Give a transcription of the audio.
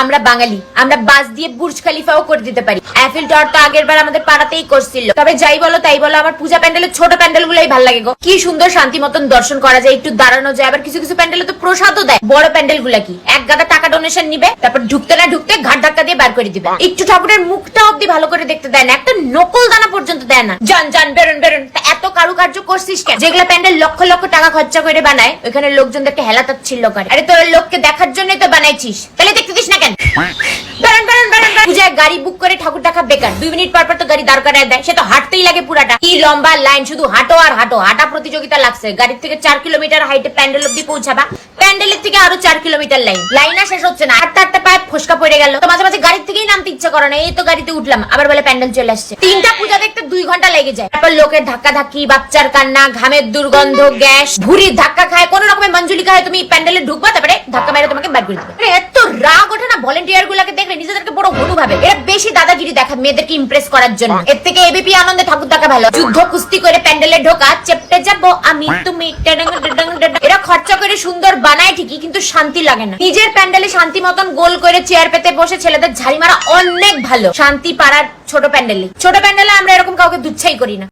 আমরা বাঙালি, আমরা বাস দিয়ে বুর্জ খলিফাও করে দিতে পারি। এফেল টাওয়ার তো আগের বার আমাদের পাড়াতেই করছিল। তবে যাই বলো তাই বলো, আমার পূজা প্যান্ডেলের ছোট প্যান্ডেল গুলোই ভালো লাগে গো। কি সুন্দর শান্তি মতন দর্শন করা যায়, একটু দাঁড়ানো যায়। আবার কিছু কিছু প্যান্ডেলে তো প্রসাদও দেয়। বড় প্যান্ডেল গুলা কি এক গাদা টাকা ডোনেশন নিবে, তারপর ঢুকতে না ঢুকতে ঘাট ধাক্কা দিয়ে বার করে দিবে। একটু ঠাকুরের মুখটা অব্দি ভালো করে দেখতে দেয় না, একটা নকল দানা পর্যন্ত দেয় না। যান যান বেরোন বেরোন। এত কারুকার্য করছিস কেন? যেগুলা প্যান্ডেল লক্ষ লক্ষ টাকা খরচা করে বানায়, ওইখানে লোকজনদেরকে হেলাতাচ্ছিল করে। আরে তোর লোককে দেখার জন্যই তো বানাইছিস, তাহলে দেখতে দিস না কেন? পূজায় গাড়ি বুক করে ঠাকুর দেখা বেকার। 2 মিনিট পর পর তো গাড়ি দাঁড় করায় দেয়, সে তো হাঁটতেই লাগে পুরাটা। কি লম্বা লাইন, শুধু হাঁটো আর হাঁটো। হাঁটা প্রতিযোগিতা লাগছে। গাড়ির থেকে 4 কিলোমিটার হাইটে প্যান্ডেল অব্দি পৌঁছাবা, প্যান্ডেলের থেকে আরো 4 কিলোমিটার লাইন আর শেষ হচ্ছে না। হাঁটতে হাঁটতে পায়ে ফসকা পড়ে গেল, তো মাঝে মাঝে গাড়ির থেকেই নামতে ইচ্ছা করে না। এই তো গাড়িতে উঠলাম, আবার বলে প্যান্ডেল চলে আসছে। 3টা পূজা দেখতে 2 ঘন্টা লেগে যায়। তারপর লোকের ধাক্কা ধাক্কি, বাচ্চার কান্না, ঘামের দুর্গন্ধ, গ্যাস, ভুঁড়ির ধাক্কা খায়। কোন রকমের মঞ্জুলিকা হয় তুমি প্যান্ডেলে ঢুকবা, তারপরে ধাক্কা মেরে তোমাকে বার করে দিবে। এত রাগ ওঠে না ভলেন্টিয়ার গুলাকে দেখলে, নিজেদেরকে বড় হনু ভাবে। এরা বেশি দাদাগিরি দেখায় মেয়েদেরকে ইমপ্রেস করার জন্য। এর থেকে এবিপি আনন্দে ঠাকুর দেখা ভালো। যুদ্ধ কুস্তি করে প্যান্ডেলে ঢোকা, চেপটে যাবো আমি তুমি। এরা খরচা করে সুন্দর বানায় ঠিকই, কিন্তু শান্তি লাগে না। নিজের প্যান্ডেলে শান্তি মতন গোল করে চেয়ার পেতে বসে ছেলেদের ঝাড়ি মারা অনেক ভালো। শান্তি পাড়ার ছোট প্যান্ডেলে আমরা এরকম কাউকে দুচ্ছাই করি না।